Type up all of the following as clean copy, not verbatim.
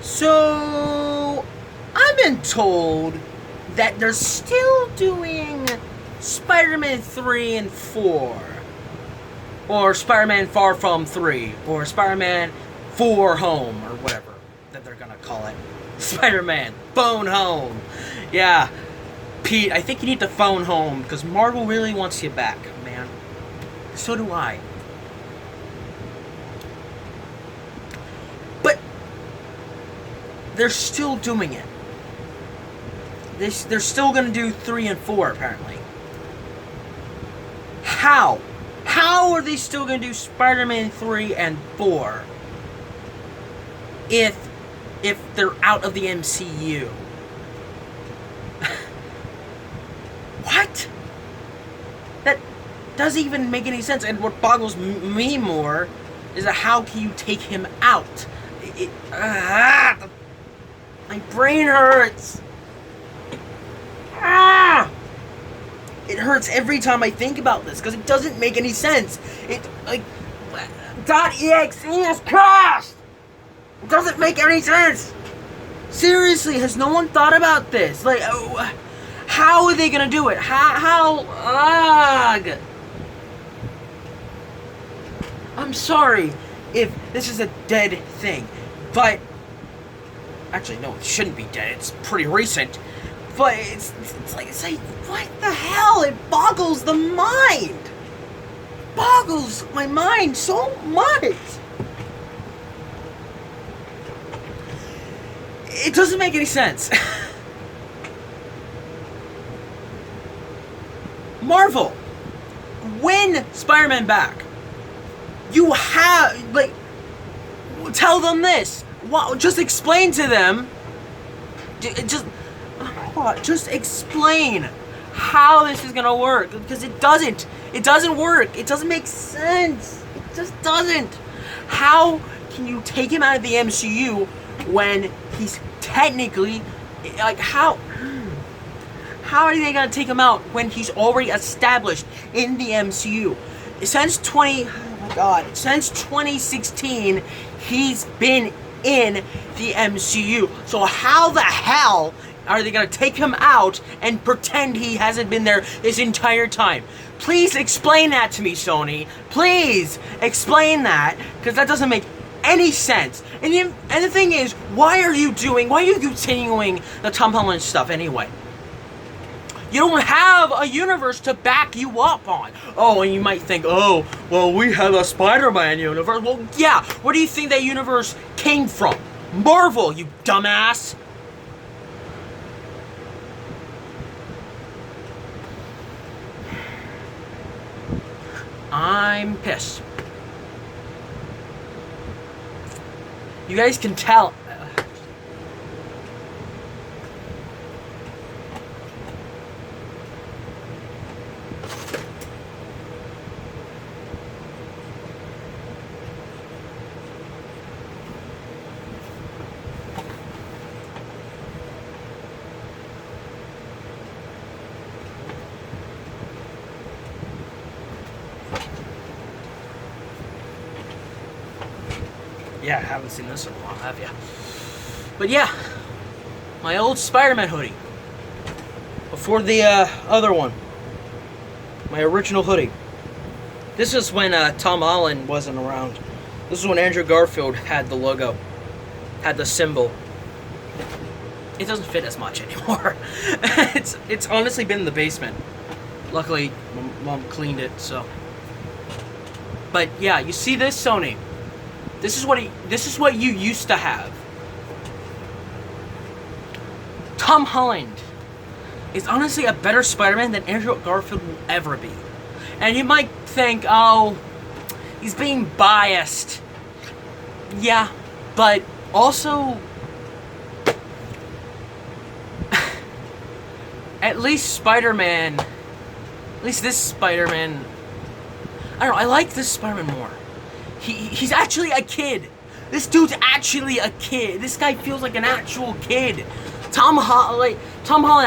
So, I've been told that they're still doing Spider-Man 3 and 4. Or Spider-Man Far From 3. Or Spider-Man 4 Home. Or whatever that they're gonna call it. Spider-Man Phone Home. Yeah. Pete, I think you need to phone home. Because Marvel really wants you back, man. So do I. But they're still doing it. They're still going to do 3 and 4, apparently. How? How are they still going to do Spider-Man 3 and 4 if they're out of the MCU? What? That doesn't even make any sense. And what boggles me more is that how can you take him out? My brain hurts. It hurts every time I think about this because it doesn't make any sense. .exe is crashed. It doesn't make any sense. Seriously, has no one thought about this? Like, how are they gonna do it? How? I'm sorry if this is a dead thing, but actually, no, it shouldn't be dead. It's pretty recent. But it's like, what the hell? It boggles the mind. Boggles my mind so much. It doesn't make any sense. Marvel, win Spider-Man back. You have, like, tell them this. Just explain to them. Just explain how this is gonna work, because it doesn't work. It doesn't make sense. It just doesn't. How can you take him out of the MCU when he's technically, like, how are they gonna take him out when he's already established in the MCU? Since 2016, he's been in the MCU. So how the hell are they gonna take him out and pretend he hasn't been there this entire time? Please explain that to me, Sony. Please explain that, because that doesn't make any sense. And the thing is, why are you continuing the Tom Holland stuff anyway? You don't have a universe to back you up on. Oh, and you might think, oh, well, we have a Spider-Man universe. Well, yeah, where do you think that universe came from? Marvel, you dumbass. I'm pissed. You guys can tell. Yeah, I haven't seen this in a while, have you? But yeah, my old Spider-Man hoodie. Before the other one. My original hoodie. This is when Tom Holland wasn't around. This is when Andrew Garfield had the logo. Had the symbol. It doesn't fit as much anymore. It's honestly been in the basement. Luckily, Mom cleaned it, so. But yeah, you see this, Sony? This is what you used to have. Tom Holland is honestly a better Spider-Man than Andrew Garfield will ever be. And you might think, oh, he's being biased. Yeah, but also, at least Spider-Man, at least this Spider-Man, I don't know, I like this Spider-Man more. He's actually a kid. This dude's actually a kid. This guy feels like an actual kid. Tom Holland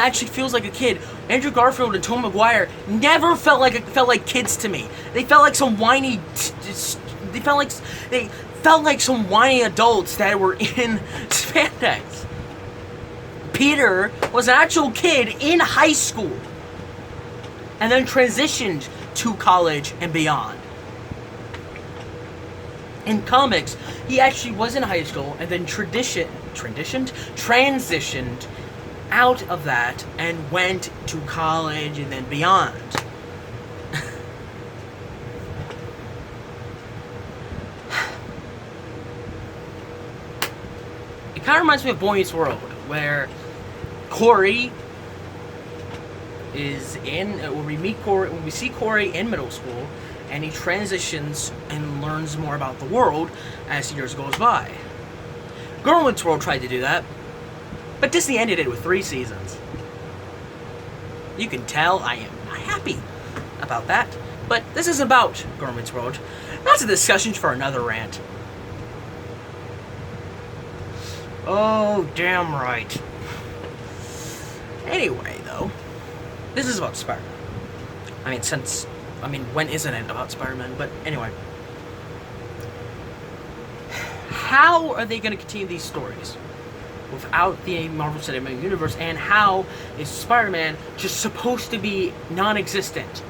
actually feels like a kid. Andrew Garfield and Tobey Maguire never felt like kids to me. They felt like some whiny. They felt like felt like some whiny adults that were in spandex. Peter was an actual kid in high school and then transitioned to college and beyond. In comics, he actually was in high school and then transitioned out of that and went to college and then beyond. It kind of reminds me of Boy Meets World, where Corey is in, when we see Corey in middle school, and he transitions and learns more about the world as years goes by. Girl Meets World tried to do that, but Disney ended it with 3 seasons. You can tell I am not happy about that, but this is about Girl Meets World. That's a discussion for another rant. Oh, damn right. Anyway, though, this is about Spider-Man. When isn't it about Spider-Man? But anyway. How are they going to continue these stories without the Marvel Cinematic Universe, and how is Spider-Man just supposed to be non-existent?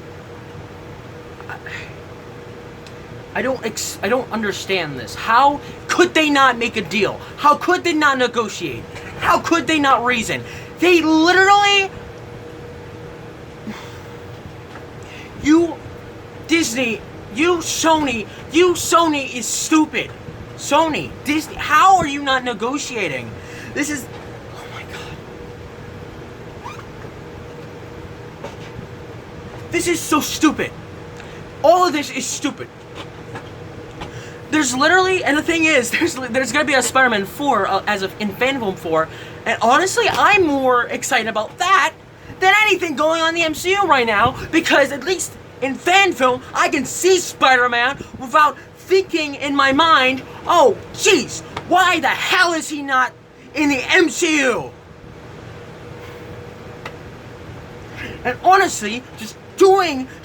I don't understand this. How could they not make a deal? How could they not negotiate? How could they not reason? They literally... You, Disney, you Sony is stupid. Sony, Disney, how are you not negotiating? This is... Oh my god. This is so stupid. All of this is stupid. There's literally, and the thing is, there's gonna be a Spider-Man 4 in Fandom 4, and honestly, I'm more excited about that than anything going on in the MCU right now, because at least in fan film, I can see Spider-Man without thinking in my mind, oh, jeez, why the hell is he not in the MCU? And honestly, just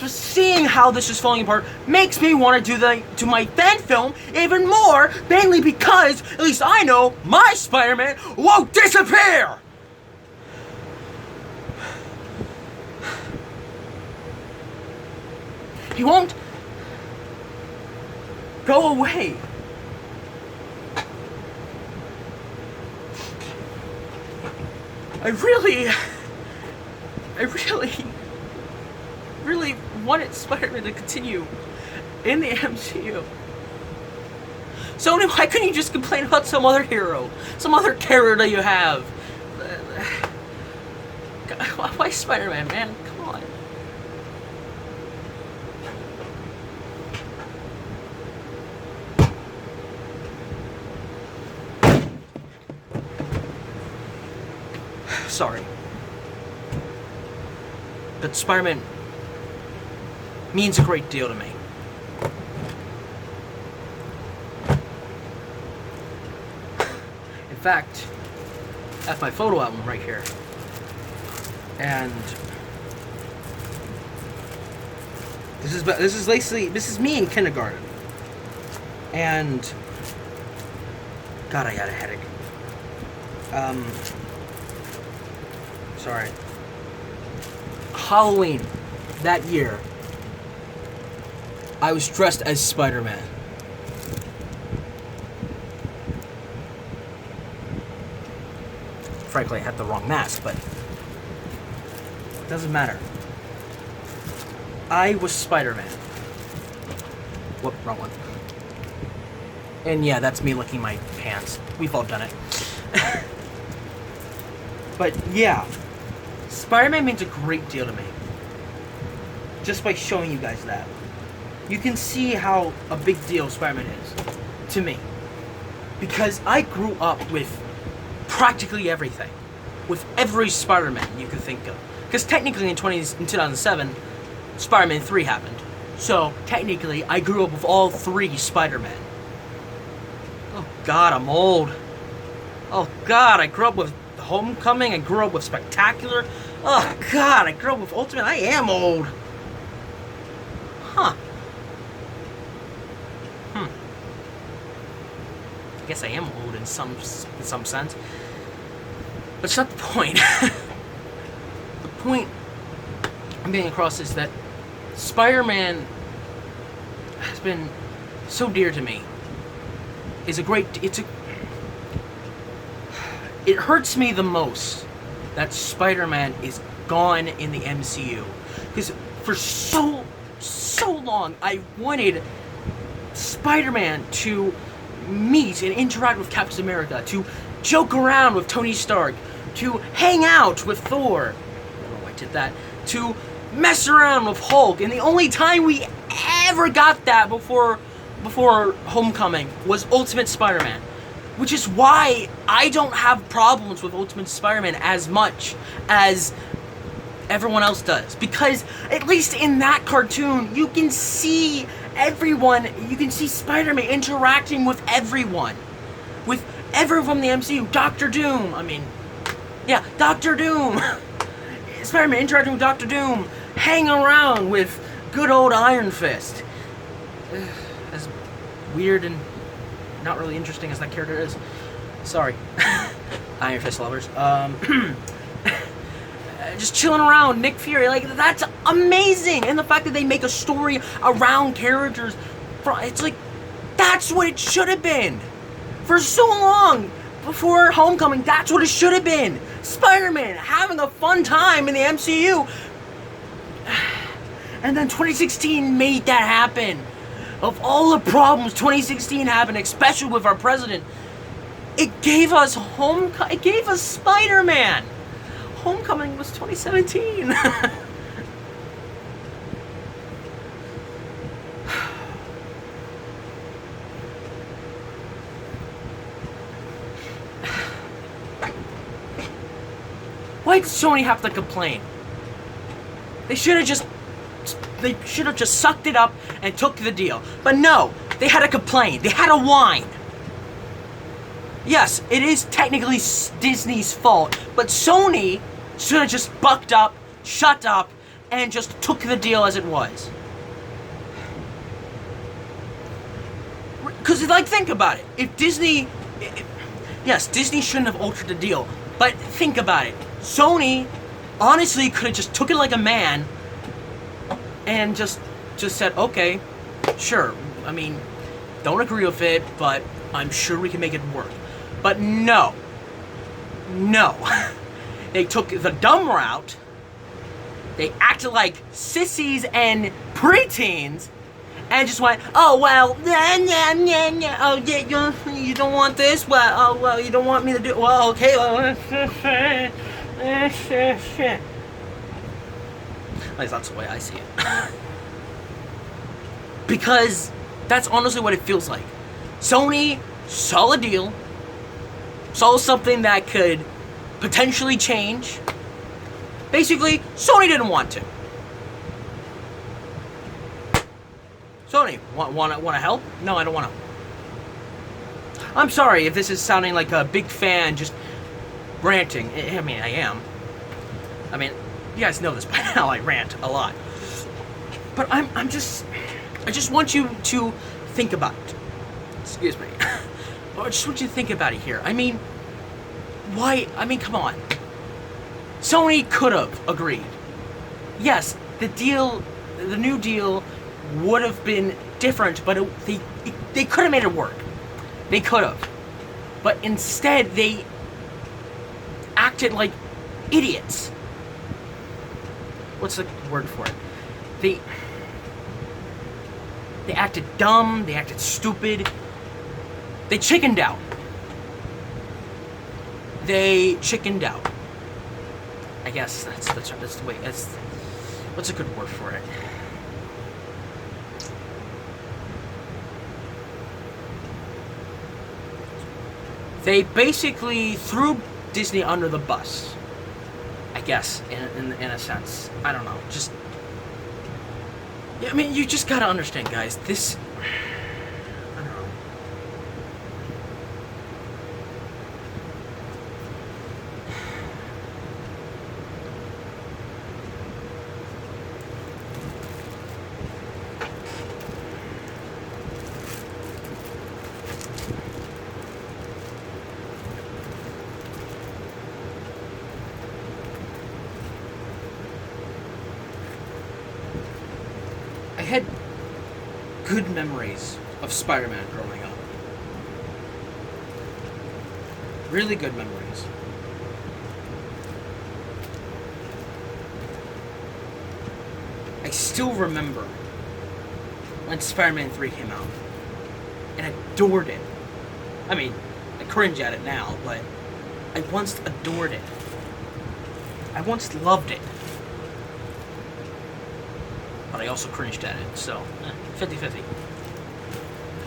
seeing how this is falling apart makes me want to do my fan film even more, mainly because at least I know my Spider-Man won't disappear. He won't go away. I really wanted Spider-Man to continue in the MCU. Sony, why couldn't you just complain about some other hero? Some other character that you have? Why Spider-Man, man? Come on. Sorry. But Spider-Man means a great deal to me. In fact, I have my photo album right here. And this is me in kindergarten. And God, I got a headache. Sorry. Halloween that year, I was dressed as Spider-Man. Frankly, I had the wrong mask, but it doesn't matter. I was Spider-Man. Whoop, wrong one. And yeah, that's me licking my pants. We've all done it. But yeah, Spider-Man means a great deal to me. Just by showing you guys that. You can see how a big deal Spider-Man is to me. Because I grew up with practically everything. With every Spider-Man you could think of. Because technically in 2007, Spider-Man 3 happened. So technically, I grew up with all 3 Spider-Men. Oh God, I'm old. Oh God, I grew up with Homecoming, I grew up with Spectacular. Oh God, I grew up with Ultimate. I am old. Huh. guess I am old in some sense. But it's not the point. The point I'm getting across is that Spider-Man has been so dear to me. It hurts me the most that Spider-Man is gone in the MCU. Because for so long, I wanted Spider-Man to meet and interact with Captain America, to joke around with Tony Stark, to hang out with Thor. I don't know why I did that. To mess around with Hulk. And the only time we ever got that before Homecoming was Ultimate Spider-Man. Which is why I don't have problems with Ultimate Spider-Man as much as everyone else does. Because at least in that cartoon, you can see everyone, you can see Spider-Man interacting with everyone. With everyone from the MCU. Doctor Doom, Doctor Doom. Spider-Man interacting with Doctor Doom. Hanging around with good old Iron Fist. As weird and not really interesting as that character is. Sorry. Iron Fist lovers. Just chilling around, Nick Fury, like, that's amazing! And the fact that they make a story around characters, it's like, that's what it should have been! For so long, before Homecoming, that's what it should have been! Spider-Man having a fun time in the MCU! And then 2016 made that happen! Of all the problems 2016 happened, especially with our president, it gave us it gave us Spider-Man! Homecoming was 2017. Why did Sony have to complain? They should have just sucked it up and took the deal. But no, they had to complain. They had to whine. Yes, it is technically Disney's fault, but Sony should have just bucked up, shut up, and just took the deal as it was. Because, like, think about it. If Disney... Yes, Disney shouldn't have altered the deal, but think about it. Sony honestly could have just took it like a man and just said, okay, sure. I mean, don't agree with it, but I'm sure we can make it work. But no. They took the dumb route. They acted like sissies and preteens and just went, oh, well, oh, yeah, you don't want this? Well, oh, well, you don't want me to do it? Well, okay, well, at least that's the way I see it. Because that's honestly what it feels like. Sony saw a deal, saw something that could potentially change. Basically, Sony didn't want to. Sony, want to help? No, I don't want to. I'm sorry if this is sounding like a big fan just ranting. I mean, I am. I mean, you guys know this by now, I rant a lot. But I just want you to think about it. Excuse me. I just want you to think about it here. I mean, why? I mean, come on. Sony could have agreed. Yes, the new deal would have been different, but they could have made it work. They could have. But instead, they acted like idiots. What's the word for it? They acted dumb, they acted stupid. They chickened out. I guess that's the way. What's a good word for it? They basically threw Disney under the bus. I guess, in a sense. I don't know. Just, I mean, you just gotta understand, guys. This, I don't know. had good memories of Spider-Man growing up. Really good memories. I still remember when Spider-Man 3 came out, and I adored it. I mean, I cringe at it now, but I once adored it. I once loved it. But I also cringed at it, so 50-50.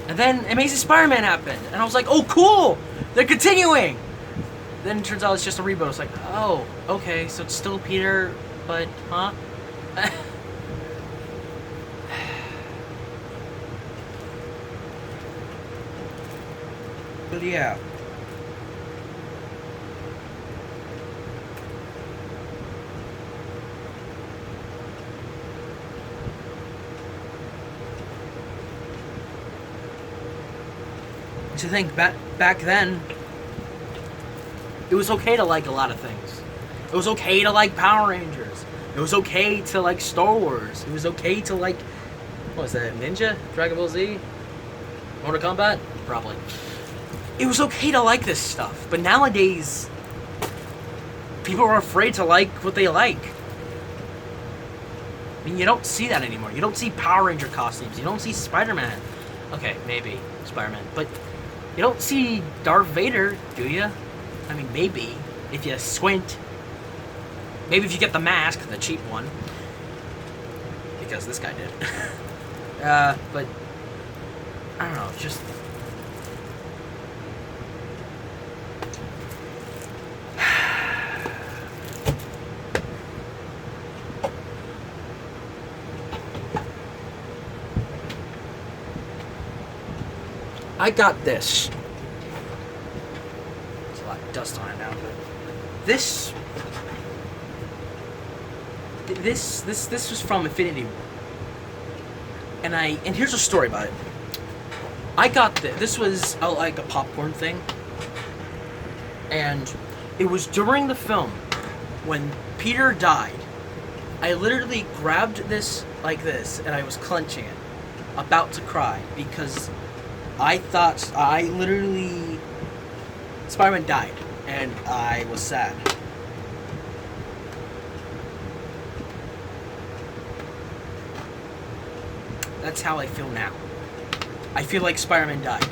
And then Amazing Spider-Man happened, and I was like, oh cool! They're continuing! Then it turns out it's just a reboot. It's like, oh, okay, so it's still Peter, but, huh? But yeah. To think back then, it was okay to like a lot of things. It was okay to like Power Rangers. It was okay to like Star Wars. It was okay to like, what was that, Ninja? Dragon Ball Z? Mortal Kombat? Probably. It was okay to like this stuff, but nowadays, people are afraid to like what they like. I mean, you don't see that anymore. You don't see Power Ranger costumes. You don't see Spider-Man. Okay, maybe Spider-Man, but you don't see Darth Vader, do you? I mean, maybe, if you squint. Maybe if you get the mask, the cheap one. Because this guy did. But, I don't know, just... I got this. There's a lot of dust on it now, but this was from Infinity War. And here's a story about it. I got this. This was like a popcorn thing. And it was during the film when Peter died. I literally grabbed this like this and I was clenching it, about to cry, because I thought, Spider-Man died, and I was sad. That's how I feel now. I feel like Spider-Man died.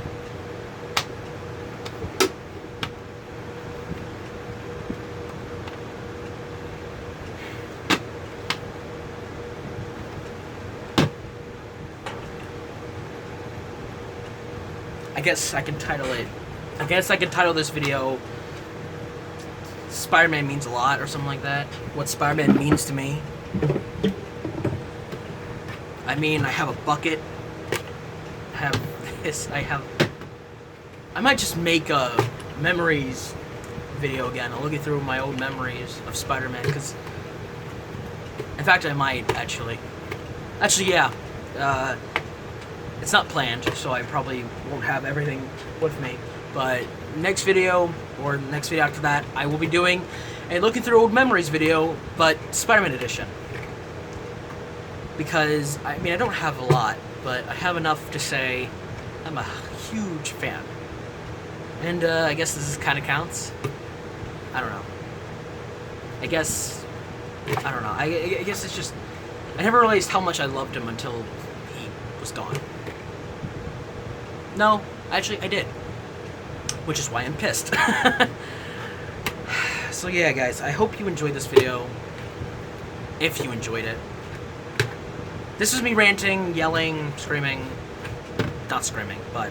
I guess I can title this video Spider-Man Means a Lot or something like that. What Spider-Man means to me. I mean, I have a bucket. I have this. I might just make a memories video again. I'll look through my old memories of Spider-Man, because in fact I might actually. Actually, yeah. It's not planned, so I probably won't have everything with me. But next video, or next video after that, I will be doing a looking through old memories video, but Spider-Man edition. Because, I mean, I don't have a lot, but I have enough to say I'm a huge fan. And I guess this kind of counts. I don't know. I guess, I don't know. I guess it's just, I never realized how much I loved him until he was gone. No, actually I did. Which is why I'm pissed. So yeah, guys, I hope you enjoyed this video. If you enjoyed it. This is me ranting, yelling, screaming. Not screaming, but...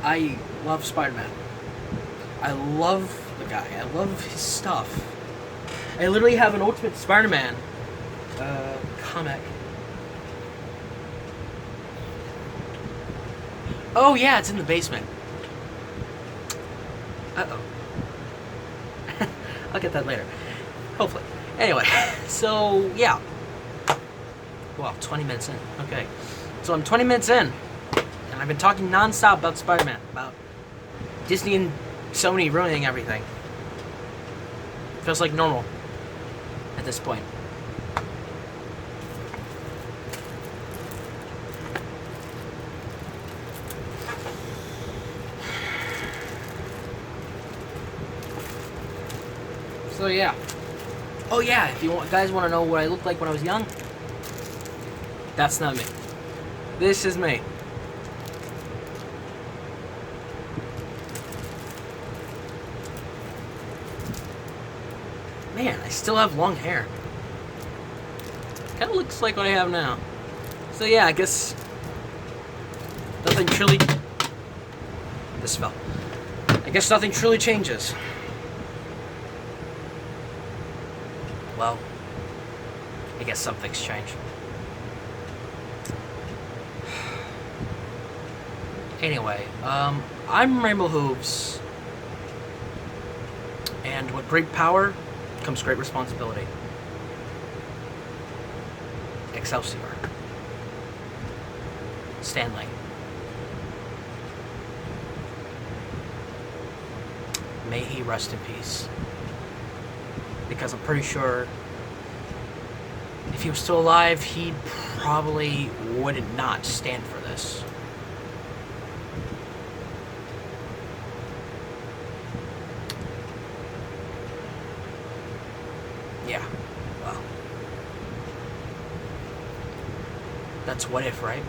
I love Spider-Man. I love the guy. I love his stuff. I literally have an Ultimate Spider-Man comic. Oh yeah, it's in the basement. Uh-oh. I'll get that later. Hopefully. Anyway, so yeah. Wow, 20 minutes in. Okay. So I'm 20 minutes in. And I've been talking non-stop about Spider-Man. About Disney and Sony ruining everything. Feels like normal at this point. So yeah. Oh yeah, if you guys want to know what I looked like when I was young, that's not me. This is me. Man, I still have long hair. Kind of looks like what I have now. So yeah, I guess nothing truly... This fell. I guess nothing truly changes. Well, I guess some things change. Anyway, I'm Rainbow Hooves. And with great power comes great responsibility. Excelsior. Stanley. May he rest in peace. Because I'm pretty sure if he was still alive, he probably would not stand for this. Yeah, well. That's what if, right?